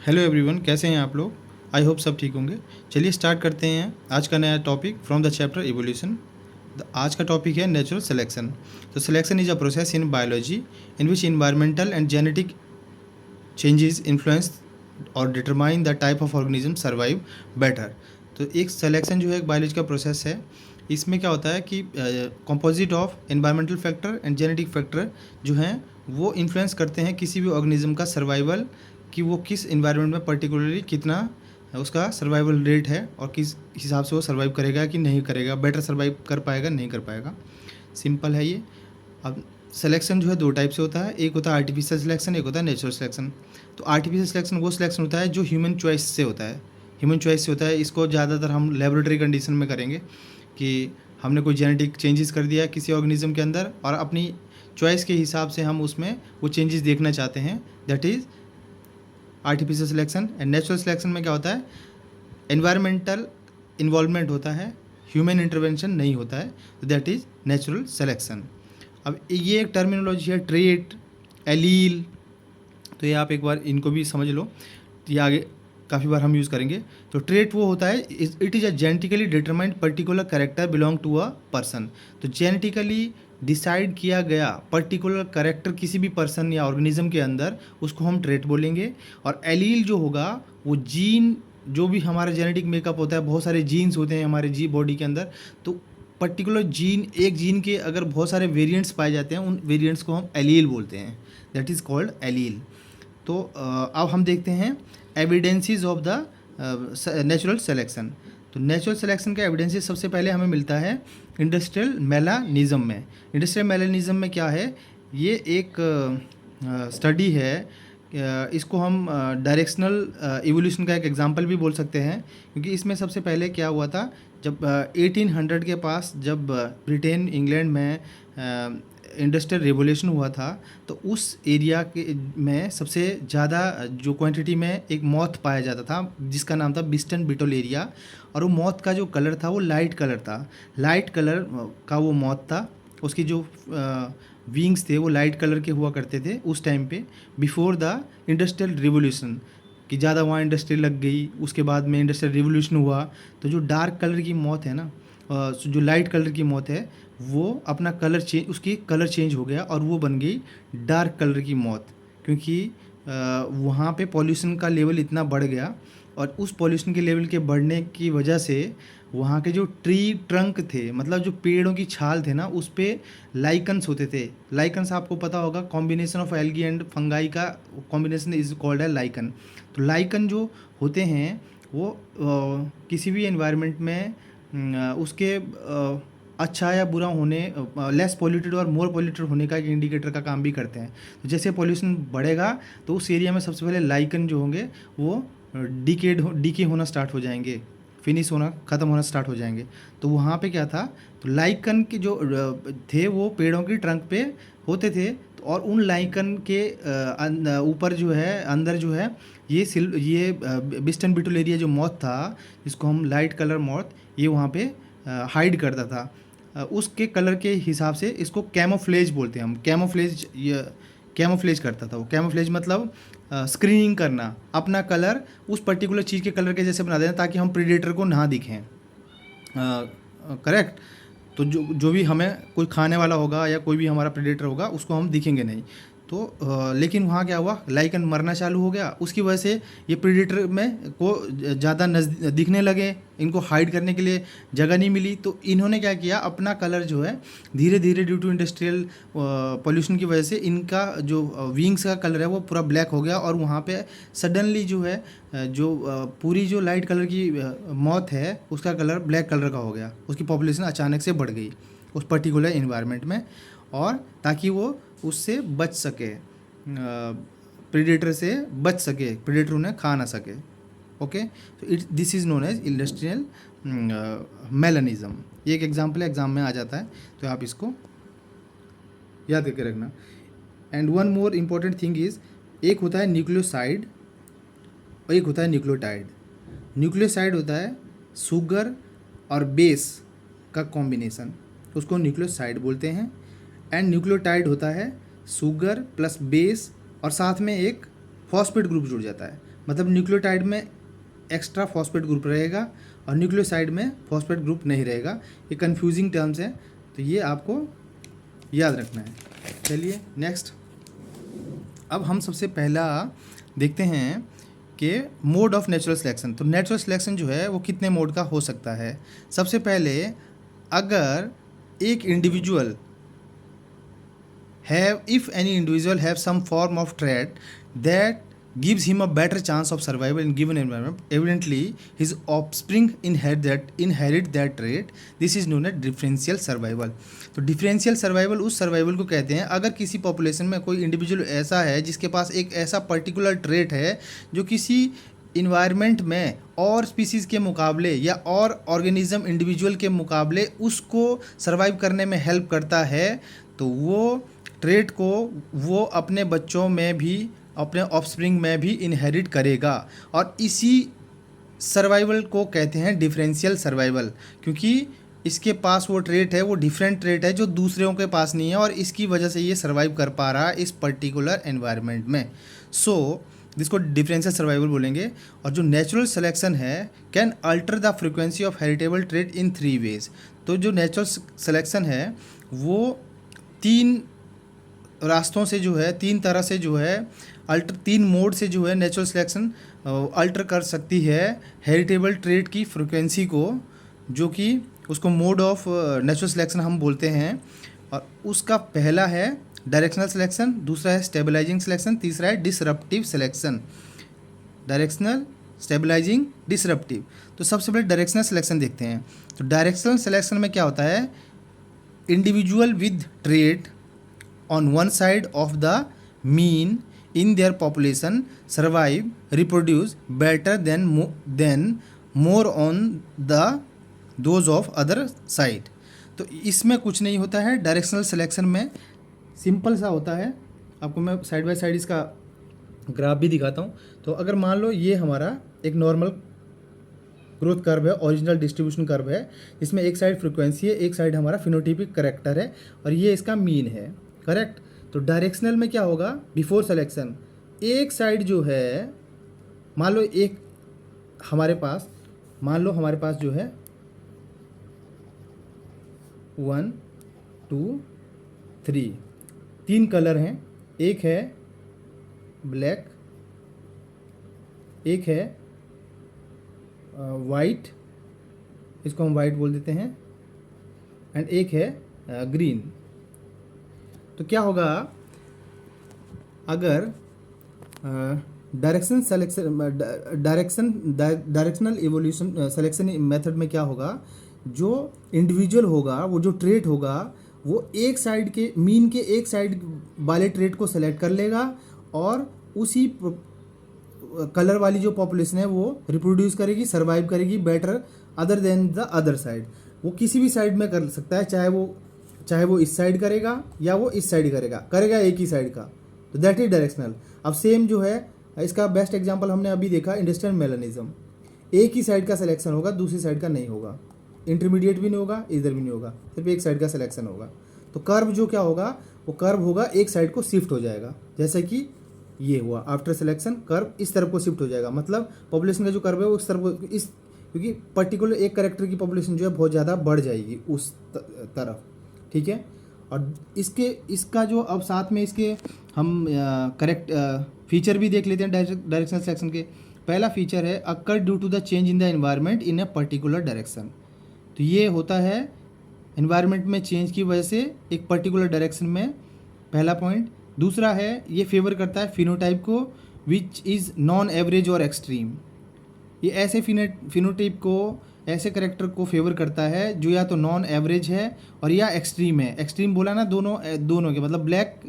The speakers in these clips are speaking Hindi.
हेलो एवरीवन, कैसे हैं आप लोग। आई होप सब ठीक होंगे। चलिए स्टार्ट करते हैं आज का नया topic from the chapter evolution. आज का टॉपिक है नेचुरल सिलेक्शन। तो selection is a process in biology in which environmental and genetic changes influence और determine the type of organism survive better. तो एक सिलेक्शन जो है एक बायोलॉजी का प्रोसेस है। इसमें क्या होता है कि composite of environmental factor and genetic factor जो हैं वो इन्फ्लुएंस करते हैं किसी भी ऑर्गेनिज्म का सर्वाइवल, कि वो किस इन्वायरमेंट में पर्टिकुलरली कितना उसका सर्वाइवल रेट है और किस हिसाब से वो सर्वाइव करेगा कि नहीं करेगा, बेटर सर्वाइव कर पाएगा नहीं कर पाएगा। सिंपल है ये। अब सिलेक्शन जो है दो टाइप से होता है, एक होता है आर्टिफिशियल सिलेक्शन, एक होता है नेचुरल सिलेक्शन। तो आर्टिफिशियल सिलेक्शन वो सिलेक्शन होता है जो ह्यूमन चॉइस से होता है। ह्यूमन चॉइस से होता है, इसको ज़्यादातर हम लेबोरेटरी कंडीशन में करेंगे कि हमने कोई जेनेटिक चेंजेस कर दिया किसी ऑर्गेनिज्म के अंदर और अपनी चॉइस के हिसाब से हम उसमें वो चेंजेस देखना चाहते हैं, that is artificial selection. And natural selection में क्या होता है, एनवायरमेंटल इन्वॉल्वमेंट होता है, ह्यूमन इंटरवेंशन नहीं होता है, तो दैट इज़ नेचुरल सिलेक्शन। अब ये एक टर्मिनोलॉजी है, ट्रेट, एलील, तो ये आप एक बार इनको भी समझ लो, ये आगे काफ़ी बार हम यूज़ करेंगे। तो ट्रेट वो होता है, it is a genetically determined particular character belong to a person. तो जेनेटिकली डिसाइड किया गया पर्टिकुलर कैरेक्टर किसी भी पर्सन या ऑर्गेनिज्म के अंदर, उसको हम ट्रेट बोलेंगे। और एलील जो होगा वो जीन, जो भी हमारा जेनेटिक मेकअप होता है, बहुत सारे जीन्स होते हैं हमारे बॉडी के अंदर, तो पर्टिकुलर जीन, एक जीन के अगर बहुत सारे वेरिएंट्स पाए जाते हैं, उन वेरिएंट्स को हम एलील बोलते हैं, दैट इज़ कॉल्ड एलील। तो अब हम देखते हैं evidences of the natural selection. तो नेचुरल सिलेक्शन का एविडेंसेस सबसे पहले हमें मिलता है इंडस्ट्रियल मेलानिज्म में। इंडस्ट्रियल मेलानिज्म में क्या है, ये एक स्टडी है, इसको हम डायरेक्शनल इवोल्यूशन का एक एग्जांपल भी बोल सकते हैं, क्योंकि इसमें सबसे पहले क्या हुआ था, जब 1800 के पास जब ब्रिटेन इंग्लैंड में इंडस्ट्रियल रेवोल्यूशन हुआ था, तो उस एरिया के में सबसे ज़्यादा जो क्वांटिटी में एक मॉथ पाया जाता था जिसका नाम था बिस्टन बिटल एरिया। और वो मॉथ का जो कलर था वो लाइट कलर था, लाइट कलर का वो मॉथ था। उसकी जो विंग्स थे वो लाइट कलर के हुआ करते थे उस टाइम पे, बिफोर द इंडस्ट्रियल रिवोल्यूशन, कि ज़्यादा वहाँ इंडस्ट्री लग गई, उसके बाद में इंडस्ट्रियल रिवोल्यूशन हुआ, तो जो डार्क कलर की मौत है ना, जो लाइट कलर की मौत है, वो अपना कलर चेंज, उसकी कलर चेंज हो गया और वो बन गई डार्क कलर की मौत, क्योंकि वहाँ पे पॉल्यूशन का लेवल इतना बढ़ गया और उस पॉल्यूशन के लेवल के बढ़ने की वजह से वहाँ के जो ट्री ट्रंक थे, मतलब जो पेड़ों की छाल थे ना, उस पे लाइकन्स होते थे। लाइकन्स आपको पता होगा, combination of algae and fungi का कॉम्बिनेशन इज कॉल्ड है लाइकन। तो लाइकन जो होते हैं वो किसी भी एनवायरनमेंट में उसके अच्छा या बुरा होने, लेस पॉल्यूटेड और मोर पॉल्यूटेड होने का एक इंडिकेटर का काम भी करते हैं। तो जैसे पॉल्यूशन बढ़ेगा तो उस एरिया में सबसे पहले लाइकन जो होंगे वो डीके होना स्टार्ट हो जाएंगे, फिनिश होना, ख़त्म होना स्टार्ट हो जाएंगे। तो वहाँ पे क्या था, तो लाइकन के जो थे वो पेड़ों की ट्रंक पे होते थे, तो और उन लाइकन के ऊपर जो है, अंदर जो है, ये बिस्टन बिटल एरिया जो मॉथ था, जिसको हम लाइट कलर मॉथ, ये वहाँ पे हाइड करता था। उसके कलर के हिसाब से इसको कैमोफ्लेज बोलते हैं हम। कैमोफ्लेज, ये कैमोफ्लेज करता था वो। कैमोफ्लेज मतलब स्क्रीनिंग करना, अपना कलर उस पर्टिकुलर चीज़ के कलर के जैसे बना देना ताकि हम प्रीडेटर को ना दिखें। करेक्ट। तो जो भी हमें कोई खाने वाला होगा या कोई भी हमारा प्रेडेटर होगा उसको हम दिखेंगे नहीं। तो लेकिन वहाँ क्या हुआ, लाइकन मरना चालू हो गया, उसकी वजह से ये प्रेडेटर में को ज़्यादा दिखने लगे, इनको हाइड करने के लिए जगह नहीं मिली। तो इन्होंने क्या किया, अपना कलर जो है धीरे धीरे ड्यू टू इंडस्ट्रियल पोल्यूशन की वजह से इनका जो विंग्स का कलर है वो पूरा ब्लैक हो गया। और वहाँ पे सडनली जो है जो पूरी जो लाइट कलर की मौत है उसका कलर ब्लैक कलर का हो गया। उसकी पॉपुलेशन अचानक से बढ़ गई उस पर्टिकुलर इन्वायरमेंट में, और ताकि वो उससे बच सके, प्रेडेटर से बच सके, प्रेडेटर उन्हें खा ना सके। ओके, तो this is known as industrial melanism. ये एक एग्जाम्पल है, एग्जाम में आ जाता है, तो आप इसको याद करके रखना। And one more important thing is, एक होता है न्यूक्लियोसाइड और एक होता है न्यूक्लियोटाइड। न्यूक्लियोसाइड होता है शुगर और बेस का कॉम्बिनेशन, उसको न्यूक्लियोसाइड बोलते हैं। एंड न्यूक्लियोटाइड होता है शुगर प्लस बेस और साथ में एक फॉस्फेट ग्रुप जुड़ जाता है। मतलब न्यूक्लियोटाइड में एक्स्ट्रा फॉस्फेट ग्रुप रहेगा और न्यूक्लियोसाइड में फॉस्फेट ग्रुप नहीं रहेगा। ये कन्फ्यूजिंग टर्म्स हैं, तो ये आपको याद रखना है। चलिए नेक्स्ट, अब हम सबसे पहला देखते हैं कि मोड ऑफ नेचुरल सिलेक्शन। तो नेचुरल सिलेक्शन जो है वो कितने मोड का हो सकता है। सबसे पहले, अगर एक individual if any individual have some form of trait that gives him a better chance of survival in given environment, evidently his offspring inherit that trait. This is known as differential survival. तो डिफरेंशियल सर्वाइवल उस सर्वाइवल को कहते हैं अगर किसी पॉपुलेशन में कोई इंडिविजुअल ऐसा है जिसके पास एक ऐसा पर्टिकुलर ट्रेट है जो किसी इन्वायरमेंट में और स्पीसीज़ के मुकाबले या और ऑर्गेनिज्म इंडिविजुअल के मुकाबले उसको सर्वाइव करने में हेल्प करता है, तो वो ट्रेट को वो अपने बच्चों में भी, अपने ऑफस्प्रिंग में भी इनहेरिट करेगा। और इसी सर्वाइवल को कहते हैं डिफरेंशियल सर्वाइवल, क्योंकि इसके पास वो ट्रेट है, वो डिफरेंट ट्रेट है जो दूसरों के पास नहीं है और इसकी वजह से ये सर्वाइव कर पा रहा है इस पर्टिकुलर एनवायरनमेंट में। सो जिसको डिफरेंशियल सर्वाइवल बोलेंगे। और जो नेचुरल सिलेक्शन है can alter the frequency of heritable trait in 3 ways. तो जो नेचुरल सिलेक्शन है वो 3 रास्तों से जो है, 3 तरह से जो है 3 मोड से जो है नेचुरल सिलेक्शन अल्टर कर सकती है हेरिटेबल ट्रेट की फ्रिक्वेंसी को, जो कि उसको मोड ऑफ नेचुरल सिलेक्शन हम बोलते हैं। और उसका पहला है डायरेक्शनल सिलेक्शन, दूसरा है स्टेबलाइजिंग सिलेक्शन, तीसरा है disruptive selection. Directional, stabilising, disruptive. तो सबसे पहले डायरेक्शनल सिलेक्शन देखते हैं। तो डायरेक्शनल सिलेक्शन में क्या होता है, individual with trait on one side of the mean in their population survive, reproduce better than more on the those of other side। तो इसमें कुछ नहीं होता है डायरेक्शनल सिलेक्शन में, सिंपल सा होता है। आपको मैं साइड बाय साइड इसका ग्राफ भी दिखाता हूँ। तो अगर मान लो ये हमारा एक नॉर्मल ग्रोथ कर्व है, ओरिजिनल डिस्ट्रीब्यूशन कर्व है, इसमें एक साइड फ्रीक्वेंसी है, एक साइड हमारा फिनोटाइपिक करेक्टर है और ये इसका मीन है, करेक्ट। तो डायरेक्शनल में क्या होगा, बिफोर सिलेक्शन एक साइड जो है, मान लो एक हमारे पास जो है 1 2 3 3 कलर हैं, एक है ब्लैक, एक है वाइट, इसको हम वाइट बोल देते हैं, एंड एक है ग्रीन। तो क्या होगा, अगर डायरेक्शनल इवोल्यूशन सिलेक्शन मेथड में क्या होगा, जो इंडिविजुअल होगा, वो जो ट्रेट होगा, वो एक साइड के मीन के एक साइड वाले ट्रेट को सेलेक्ट कर लेगा और उसी कलर वाली जो पॉपुलेशन है वो रिप्रोड्यूस करेगी, सर्वाइव करेगी better other than the other side. वो किसी भी साइड में कर सकता है, चाहे वो इस साइड करेगा या वो इस साइड करेगा एक ही साइड का। तो दैट इज डायरेक्शनल। अब सेम जो है, इसका बेस्ट एग्जांपल हमने अभी देखा इंडस्ट्रियल मेलानिज्म, एक ही साइड का सिलेक्शन होगा, दूसरी साइड का नहीं होगा, इंटरमीडिएट भी नहीं होगा, इधर भी नहीं होगा, सिर्फ एक साइड का सिलेक्शन होगा। तो कर्व जो क्या होगा, वो कर्व होगा एक साइड को शिफ्ट हो जाएगा, जैसे कि ये हुआ आफ्टर सिलेक्शन, कर्व इस तरफ को शिफ्ट हो जाएगा। मतलब पॉपुलेशन का जो कर्व है वो इस तरफ, इस क्योंकि पर्टिकुलर एक करेक्टर की पॉपुलेशन जो है बहुत ज़्यादा बढ़ जाएगी उस तरफ, ठीक है। और इसका जो अब साथ में इसके हम करेक्ट फीचर भी देख लेते हैं डायरेक्शनल सिलेक्शन के। पहला फीचर है occur due to the change in the environment in a particular direction. तो ये होता है एनवायरनमेंट में चेंज की वजह से एक पर्टिकुलर डायरेक्शन में, पहला पॉइंट। दूसरा है ये फेवर करता है फिनोटाइप को विच इज़ नॉन एवरेज और एक्सट्रीम। ये ऐसे फिनोटाइप को, ऐसे करेक्टर को फेवर करता है जो या तो नॉन एवरेज है और या एक्सट्रीम है। एक्सट्रीम बोला ना, दोनों के मतलब ब्लैक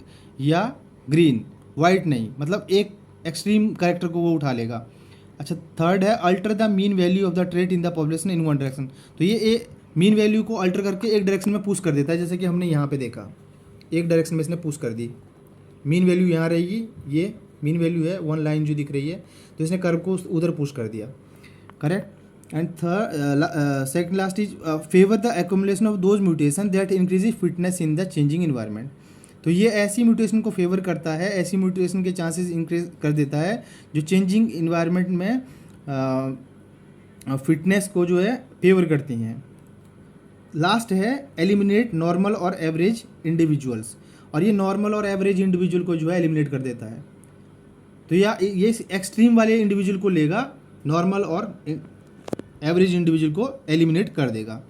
या ग्रीन, वाइट नहीं, मतलब एक एक्सट्रीम करेक्टर को वो उठा लेगा। अच्छा, थर्ड है alter the mean value of the trait in the population in one direction. तो ये मीन वैल्यू को अल्टर करके एक डायरेक्शन में पुश कर देता है, जैसे कि हमने यहाँ पे देखा, एक डायरेक्शन में इसने पुश कर दी, मीन वैल्यू यहाँ रहेगी, ये मीन वैल्यू है, 1 लाइन जो दिख रही है, तो इसने कर्व को उधर पुश कर दिया, correct. And second last is favour the accumulation of those mutation that increase fitness in the changing environment. तो ये ऐसी म्यूटेशन को फेवर करता है, ऐसी म्यूटेशन के चांसेस इंक्रीज कर देता है जो चेंजिंग इन्वायरमेंट में फिटनेस को जो है फेवर करती हैं। लास्ट है एलिमिनेट नॉर्मल और एवरेज इंडिविजुअल्स, और ये नॉर्मल और एवरेज इंडिविजुअल को जो है एलिमिनेट कर देता है। तो ये एक्सट्रीम वाले इंडिविजुअल को लेगा, नॉर्मल और एवरेज इंडिविजुअल को एलिमिनेट कर देगा।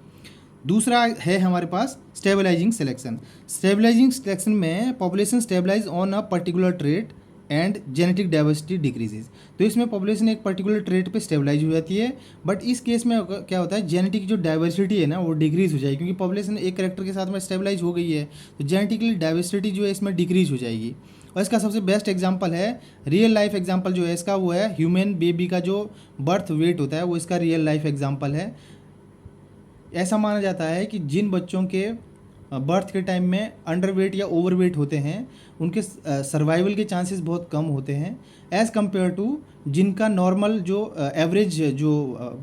दूसरा है हमारे पास स्टेबलाइजिंग सिलेक्शन। स्टेबलाइजिंग सिलेक्शन में population stabilise on a particular trait and genetic diversity decreases. तो इसमें पॉपुलेशन एक पर्टिकुलर ट्रेट पे स्टेबलाइज हो जाती है, बट इस केस में क्या होता है, जेनेटिक जो डाइवर्सिटी है ना वो डिक्रीज हो जाएगी, क्योंकि पॉपुलेशन एक करेक्टर के साथ में स्टेबलाइज हो गई है, तो जेनेटिकली डाइवर्सिटी जो है इसमें डिक्रीज हो जाएगी। और इसका सबसे बेस्ट एग्जांपल है, रियल लाइफ एग्जांपल जो है इसका वो है ह्यूमन बेबी का जो बर्थ वेट होता है, वो इसका रियल लाइफ एग्जांपल है। ऐसा माना जाता है कि जिन बच्चों के बर्थ के टाइम में अंडरवेट या ओवरवेट होते हैं, उनके सर्वाइवल के चांसेस बहुत कम होते हैं एज़ कम्पेयर टू जिनका नॉर्मल जो एवरेज जो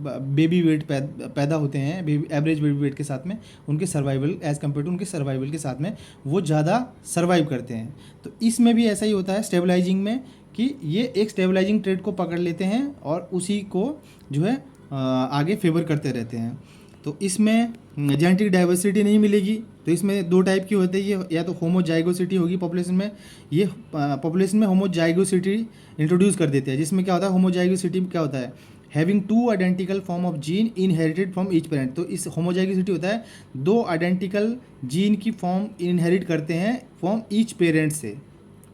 बेबी वेट पैदा होते हैं, एवरेज बेबी वेट के साथ में उनके सर्वाइवल एज़ कम्पेयर टू उनके सर्वाइवल के साथ में वो ज़्यादा सर्वाइव करते हैं। तो इसमें भी ऐसा ही होता है स्टेबलाइजिंग में, कि ये एक स्टेबलाइजिंग ट्रेड को पकड़ लेते हैं और उसी को जो है आगे फेवर करते रहते हैं। तो इसमें जेनेटिक डाइवर्सिटी नहीं मिलेगी। तो इसमें दो टाइप की होती है, ये या तो होमोजाइगोसिटी होगी पॉपुलेशन में, ये पॉपुलेशन में होमोजाइगोसिटी इंट्रोड्यूस कर देते हैं, जिसमें क्या होता है, होमोजाइगोसिटी में क्या होता है, having two identical form of gene inherited from each parent. तो इस होमोजाइगोसिटी होता है दो आइडेंटिकल जीन की फॉर्म इनहेरिट करते हैं फ्रॉम ईच पेरेंट से।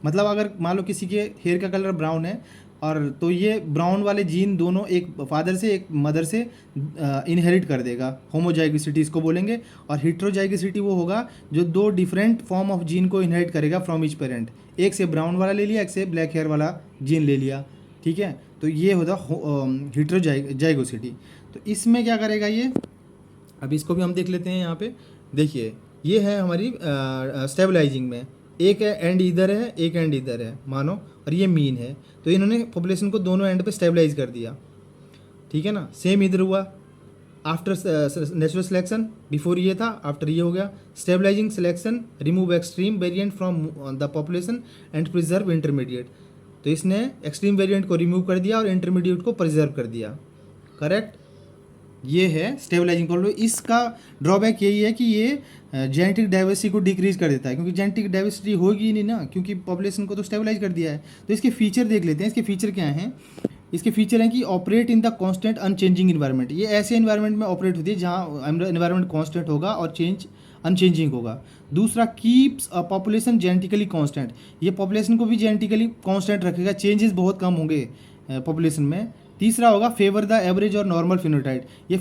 मतलब अगर मान लो किसी के हेयर का कलर ब्राउन है, और तो ये ब्राउन वाले जीन दोनों एक फादर से एक मदर से इनहेरिट कर देगा, होमोजाइगोसिटी इसको बोलेंगे। और हेट्रोजाइगोसिटी वो होगा जो दो डिफरेंट फॉर्म ऑफ जीन को इनहेरिट करेगा फ्रॉम ईच पेरेंट, एक से ब्राउन वाला ले लिया, एक से ब्लैक हेयर वाला जीन ले लिया, ठीक है। तो ये होता हेट्रोजाइगोसिटी। तो इसमें क्या करेगा ये, अब इसको भी हम देख लेते हैं। यहाँ पे देखिए, ये है हमारी स्टेबलाइजिंग में, एक एंड इधर है, एक एंड इधर है मानो, और ये मीन है। तो इन्होंने पॉपुलेशन को दोनों एंड पे स्टेबलाइज कर दिया, ठीक है ना। सेम इधर हुआ आफ्टर नेचुरल सिलेक्शन, बिफोर ये था, आफ्टर ये हो गया। Stabilising selection remove extreme variant from the population and preserve intermediate. तो इसने एक्सट्रीम वेरिएंट को रिमूव कर दिया और इंटरमीडिएट को प्रिजर्व कर दिया, करेक्ट। ये है स्टेबलाइजिंग पॉलिसी। इसका ड्रॉबैक यही है कि ये जेनेटिक डाइवर्सिटी को डिक्रीज कर देता है, क्योंकि जेनेटिक डाइवर्सिटी होगी ही नहीं ना, क्योंकि पॉपुलेशन को तो स्टेबलाइज कर दिया है। तो इसके फीचर देख लेते हैं, इसके फीचर क्या हैं। इसके फीचर हैं कि operate in the constant unchanging environment. ये ऐसे इन्वायरमेंट में ऑपरेट होती है जहाँ इन्वायरमेंट कांस्टेंट होगा और अनचेंजिंग होगा। दूसरा, keeps a population genetically constant. ये पॉपुलेशन को भी जेनेटिकली कांस्टेंट रखेगा, चेंजेस बहुत कम होंगे पॉपुलेशन में। तीसरा होगा फेवर द एवरेज और नॉर्मल फिनोटाइप। ये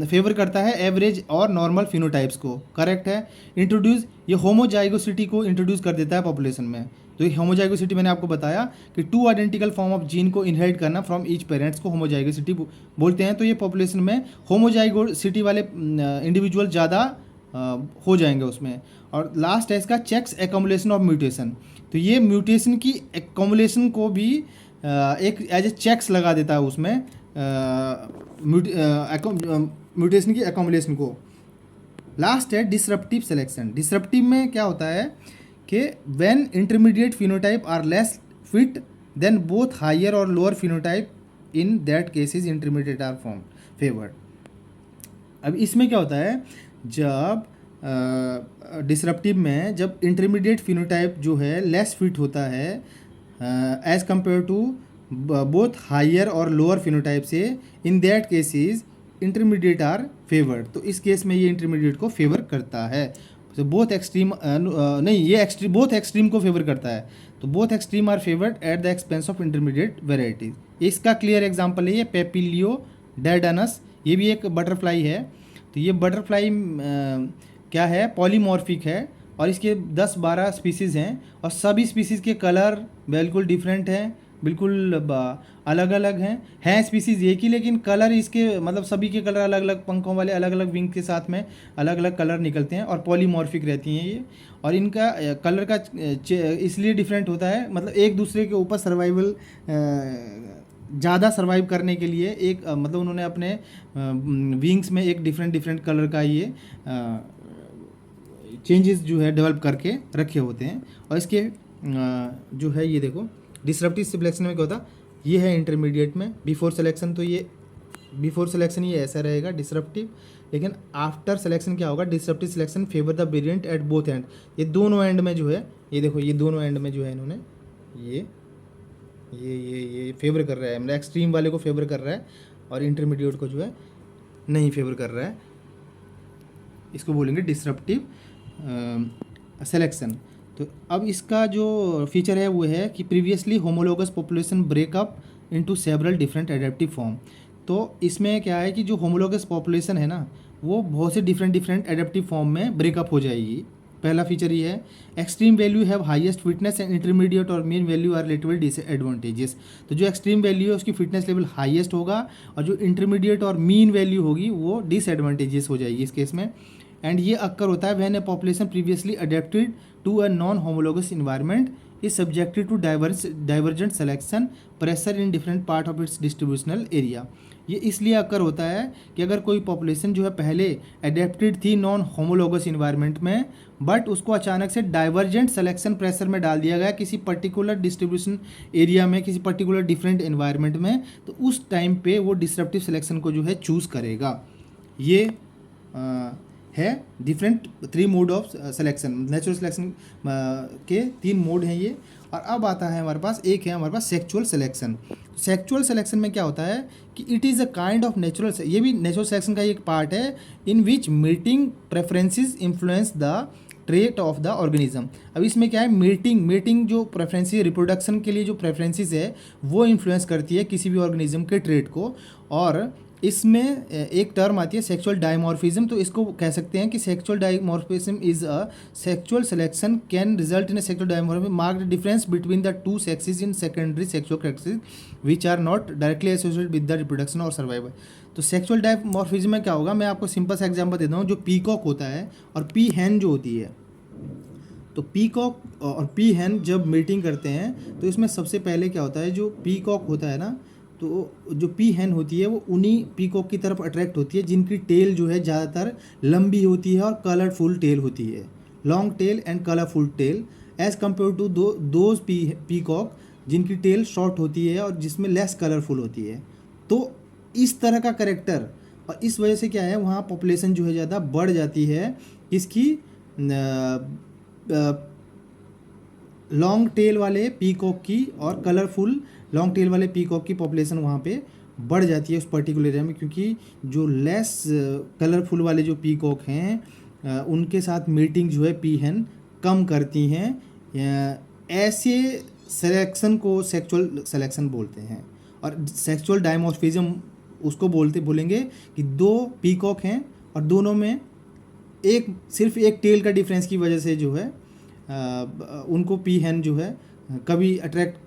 फेवर करता है एवरेज और नॉर्मल फिनोटाइप्स को, करेक्ट है। इंट्रोड्यूस, ये होमोजाइगोसिटी को इंट्रोड्यूस कर देता है पॉपुलेशन में। तो ये होमोजाइगोसिटी मैंने आपको बताया कि two identical form of gene को इनहेरिट करना फ्रॉम ईच पेरेंट्स को होमोजाइगोसिटी बोलते हैं। तो ये पॉपुलेशन में होमोजाइगोसिटी वाले इंडिविजुअल ज़्यादा हो जाएंगे उसमें। और लास्ट है इसका चेक्स एक्यूमुलेशन ऑफ म्यूटेशन। तो ये म्यूटेशन की एक्यूमुलेशन को भी एक एज ए चेक्स लगा देता है उसमें, म्यूटेशन की एक्यूमुलेशन को। लास्ट है डिसरप्टिव सिलेक्शन। डिसरप्टिव में क्या होता है कि when intermediate phenotype are less fit than both higher और lower phenotype, in that cases intermediate are form favoured. अब इसमें क्या होता है, जब डिसरप्टिव में जब इंटरमीडिएट फिनोटाइप जो है लेस फिट होता है as compare to both higher और लोअर फिनोटाइप से, in that cases intermediate are favoured. तो इस केस में ये इंटरमीडिएट को फेवर करता है। तो बोथ एक्सट्रीम नहीं, ये बोथ एक्सट्रीम को फेवर करता है। तो both extreme are favoured at the expense of intermediate varieties. इसका क्लियर एग्जांपल है ये पेपिलियो डेडानस, ये भी एक बटरफ्लाई है। तो ये बटरफ्लाई क्या है, पॉलीमॉर्फिक है, और इसके 10-12 स्पीसीज़ हैं, और सभी स्पीसीज़ के कलर बिल्कुल डिफरेंट हैं, बिल्कुल अलग अलग हैं स्पीसीज़ एक ही, लेकिन कलर इसके मतलब सभी के कलर अलग अलग, पंखों वाले अलग अलग विंग के साथ में अलग अलग कलर निकलते हैं, और पॉलीमॉर्फिक रहती हैं ये। और इनका कलर का इसलिए डिफरेंट होता है, मतलब एक दूसरे के ऊपर सर्वाइवल ज़्यादा सर्वाइव करने के लिए एक मतलब उन्होंने अपने विंग्स में एक डिफरेंट कलर का ये चेंजेस जो है डेवलप करके रखे होते हैं। और इसके जो है ये देखो डिसरप्टिव सिलेक्शन में क्या होता, ये है इंटरमीडिएट में बिफोर सिलेक्शन, तो ये बिफोर सिलेक्शन ये ऐसा रहेगा डिसरप्टिव, लेकिन आफ्टर सिलेक्शन क्या होगा, disruptive selection favour the variant at both and. ये दोनों एंड में जो है, ये देखो ये दोनों एंड में जो है इन्होंने ये फेवर कर रहा है, मतलब एक्सट्रीम वाले को फेवर कर रहा है और इंटरमीडिएट को जो है नहीं फेवर कर रहा है। इसको बोलेंगे डिसरप्टिव सिलेक्शन। तो अब इसका जो फीचर है वो है कि previously homologous population breakup into several different adaptive form. तो इसमें क्या है कि जो होमोलोगस पॉपुलेशन है ना, वो बहुत से डिफरेंट एडेप्टिव फॉर्म में ब्रेकअप हो जाएगी। पहला फीचर ये है, extreme value have highest fitness and intermediate और mean value are relatively disadvantages. तो जो एक्सट्रीम वैल्यू है उसकी फिटनेस लेवल हाईएस्ट होगा और जो इंटरमीडिएट और मीन वैल्यू होगी वो डिसएडवांटेजेस हो जाएगी इस केस में। एंड ये अक्कर होता है when a population previously adapted to a non homologous environment is subjected to divergent selection pressure in different part of its distributional area. ये इसलिए अक्कर होता है कि अगर कोई पॉपुलेशन जो है पहले अडेप्टेड थी नॉन होमोलोगस इन्वायरमेंट में, बट उसको अचानक से डाइवर्जेंट सेलेक्शन प्रेशर में डाल दिया गया किसी पर्टिकुलर डिस्ट्रीब्यूशन एरिया में, किसी पर्टिकुलर डिफरेंट इन्वायरमेंट में, तो उस टाइम पे वो डिसरप्टिव सिलेक्शन को जो है चूज़ करेगा। ये है different 3 mode of selection, natural selection के 3 मोड हैं ये। और अब आता है हमारे पास, एक है हमारे पास सेक्चुअल सिलेक्शन। सेक्चुअल सिलेक्शन में क्या होता है कि it is a kind of natural, ये भी नेचुरल सिलेक्शन का एक पार्ट है, in which mating preferences influence the trait of the organism. अब इसमें क्या है, मीटिंग जो प्रेफरेंसेस रिप्रोडक्शन के लिए जो प्रेफरेंसेस है वो इन्फ्लुएंस करती है किसी भी ऑर्गेनिज्म के ट्रेट को। और इसमें एक टर्म आती है सेक्सुअल डायमॉर्फिज्म, तो इसको कह सकते हैं कि sexual dimorphism is a sexual selection can result in a sexual dimorphism marked difference between the two sexes in secondary sexual characteristics which are not directly associated with the reproduction और सर्वाइवल। तो सेक्सुअल डायमॉर्फिज्म में क्या होगा, मैं आपको सिंपल सा एग्जांपल देता हूँ। जो पीकॉक होता है और पी हैन जो होती है, तो पीकॉक और पी हैन जब मीटिंग करते हैं तो इसमें सबसे पहले क्या होता है, जो पीकॉक होता है ना, तो जो पी हैन होती है वो उन्हीं पीकॉक की तरफ अट्रैक्ट होती है जिनकी टेल जो है ज़्यादातर लंबी होती है और कलरफुल टेल होती है, long tail and colourful tail, as compare to those peacock जिनकी टेल शॉर्ट होती है और जिसमें लेस कलरफुल होती है। तो इस तरह का करेक्टर, और इस वजह से क्या है वहाँ पॉपुलेशन जो है ज़्यादा बढ़ जाती है इसकी लॉन्ग टेल वाले पीकॉक की, और कलरफुल लॉन्ग टेल वाले पीकॉक की पॉपुलेशन वहाँ पे बढ़ जाती है उस पर्टिकुलर एरिया में, क्योंकि जो लेस कलरफुल वाले जो पीकॉक हैं उनके साथ मीटिंग जो है पी हैन कम करती हैं। ऐसे सिलेक्शन को सेक्सुअल सिलेक्शन बोलते हैं। और सेक्सुअल डायमॉर्फिज्म उसको बोलेंगे कि 2 पीकॉक हैं और दोनों में सिर्फ एक टेल का डिफरेंस की वजह से जो है उनको पी हैन जो है कभी अट्रैक्ट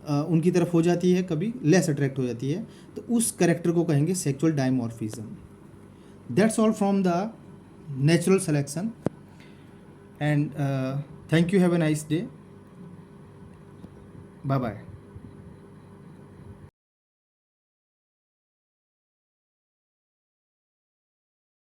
उनकी तरफ हो जाती है, कभी लेस अट्रैक्ट हो जाती है, तो उस करेक्टर को कहेंगे sexual dimorphism. That's all from the natural selection and thank you, have a nice day, bye bye.